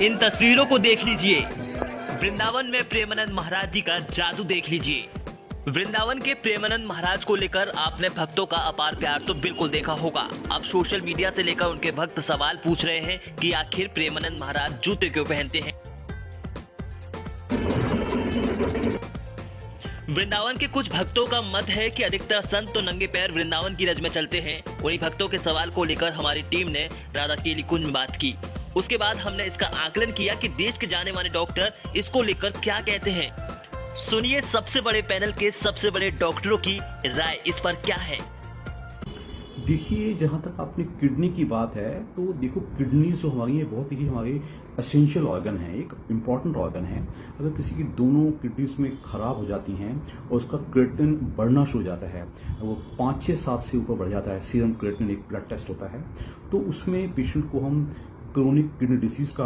इन तस्वीरों को देख लीजिए। वृंदावन में प्रेमानंद महाराज जी का जादू देख लीजिए। वृंदावन के प्रेमानंद महाराज को लेकर आपने भक्तों का अपार प्यार तो बिल्कुल देखा होगा। अब सोशल मीडिया से लेकर उनके भक्त सवाल पूछ रहे हैं कि आखिर प्रेमानंद महाराज जूते क्यों पहनते हैं। वृंदावन के कुछ भक्तों का मत है कि अधिकतर संत तो नंगे पैर वृंदावन की रज में चलते हैं। उन्हीं भक्तों के सवाल को लेकर हमारी टीम ने राधा केली कुंज में बात की। उसके बाद हमने इसका आकलन किया कि देश के जाने माने डॉक्टर इसको लेकर क्या कहते हैं। सुनिए सबसे बड़े पैनल के सबसे बड़े डॉक्टरों की राय इस पर क्या है। देखिए, जहाँ तक आपने किडनी की बात है तो देखो, किडनी जो हमारी है बहुत ही हमारे एसेंशियल ऑर्गन है, एक इम्पॉर्टेंट ऑर्गन है। अगर किसी की दोनों किडनीज में खराब हो जाती हैं और उसका क्रिएटिनिन बढ़ना शुरू हो जाता है, वो 5, 6, 7 से ऊपर बढ़ जाता है, सीरम क्रिएटिनिन एक ब्लड टेस्ट होता है, तो उसमें पेशेंट को हम क्रोनिक किडनी डिसीज का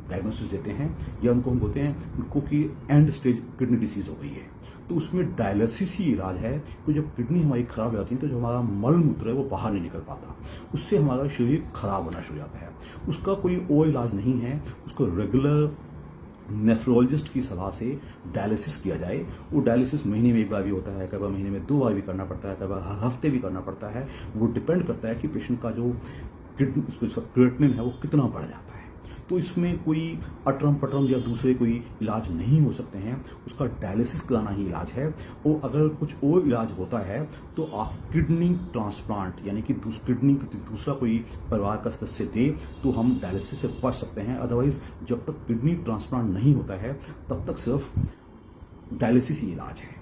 डायग्नोसिस देते हैं, या उनको हम बोलते हैं उनको कि एंड स्टेज किडनी डिसीज हो गई है। तो उसमें डायलिसिस ही इलाज है। तो जब किडनी हमारी खराब हो जाती है तो जो हमारा मल मूत्र है वो बाहर नहीं निकल पाता, उससे हमारा शरीर खराब होना शुरू हो जाता है। उसका कोई और इलाज नहीं है, उसको रेगुलर नेफ्रोलॉजिस्ट की सलाह से डायलिसिस किया जाए। वो डायलिसिस महीने में 1 बार भी होता है, कई बार महीने में 2 बार भी करना पड़ता है, कई बार हर हफ्ते भी करना पड़ता है। वो डिपेंड करता है कि पेशेंट का जो किडनी उसका क्रिएटिनिन है वो कितना बढ़ जाता है। तो इसमें कोई अटरम पटरम या दूसरे कोई इलाज नहीं हो सकते हैं, उसका डायलिसिस कराना ही इलाज है। और अगर कुछ और इलाज होता है तो आप किडनी ट्रांसप्लांट यानी कि किडनी दूसरा कोई परिवार का सदस्य दे तो हम डायलिसिस से बच सकते हैं। अदरवाइज जब तक किडनी ट्रांसप्लांट नहीं होता है तब तक सिर्फ डायलिसिस ही इलाज है।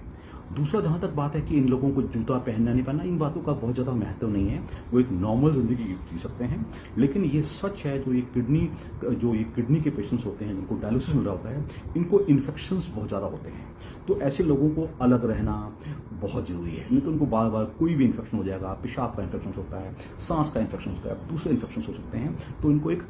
दूसरा, जहां तक बात है कि इन लोगों को जूता पहनना नहीं पहनना, इन बातों का बहुत ज़्यादा महत्व नहीं है। वो एक नॉर्मल जिंदगी जी सकते हैं। लेकिन ये सच है, जो ये किडनी के पेशेंट्स होते हैं जिनको डायलिसिस मिल रहा होता है, इनको इन्फेक्शंस बहुत ज़्यादा होते हैं। तो ऐसे लोगों को अलग रहना बहुत जरूरी है, नहीं तो उनको बार बार कोई भी इन्फेक्शन हो जाएगा। पेशाब का इन्फेक्शन होता है, सांस का इन्फेक्शन होता है, दूसरे इन्फेक्शन हो सकते हैं। तो इनको एक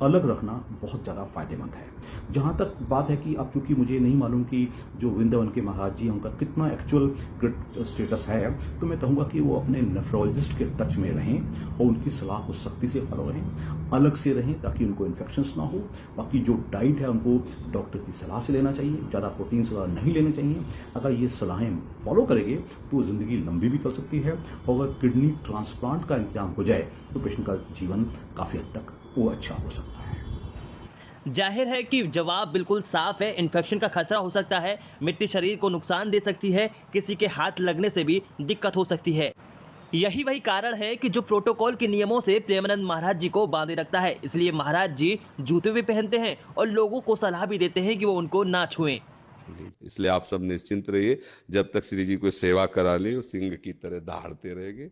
अलग रखना बहुत ज़्यादा फायदेमंद है। जहाँ तक बात है कि अब चूंकि मुझे नहीं मालूम कि जो वृंदावन के महाराज जी उनका कितना एक्चुअल स्टेटस है, तो मैं कहूँगा कि वो अपने नेफ्रोलॉजिस्ट के टच में रहें और उनकी सलाह को सख्ती से फॉलो रहें, अलग से रहें ताकि उनको इन्फेक्शंस ना हो। बाकी जो डाइट है उनको डॉक्टर की सलाह से लेना चाहिए, ज़्यादा प्रोटीन वगैरह नहीं लेने चाहिए। अगर ये सलाहें फॉलो करेंगे तो जिंदगी लंबी भी कर सकती है। और अगर किडनी ट्रांसप्लांट का इंतजाम हो जाए तो पेशेंट का जीवन काफ़ी हद तक वो अच्छा हो सकता है। जाहिर है कि जवाब बिल्कुल साफ है। इन्फेक्शन का खतरा हो सकता है, मिट्टी शरीर को नुकसान दे सकती है, किसी के हाथ लगने से भी दिक्कत हो सकती है। यही वही कारण है कि जो प्रोटोकॉल के नियमों से प्रेमानंद महाराज जी को बांधे रखता है। इसलिए महाराज जी जूते भी पहनते हैं और लोगों को सलाह भी देते हैं कि वो उनको ना छुएं। इसलिए आप सब निश्चिंत रहिए, जब तक श्री जी को सेवा करा ले सिंह की तरह दहाड़ते रहेंगे।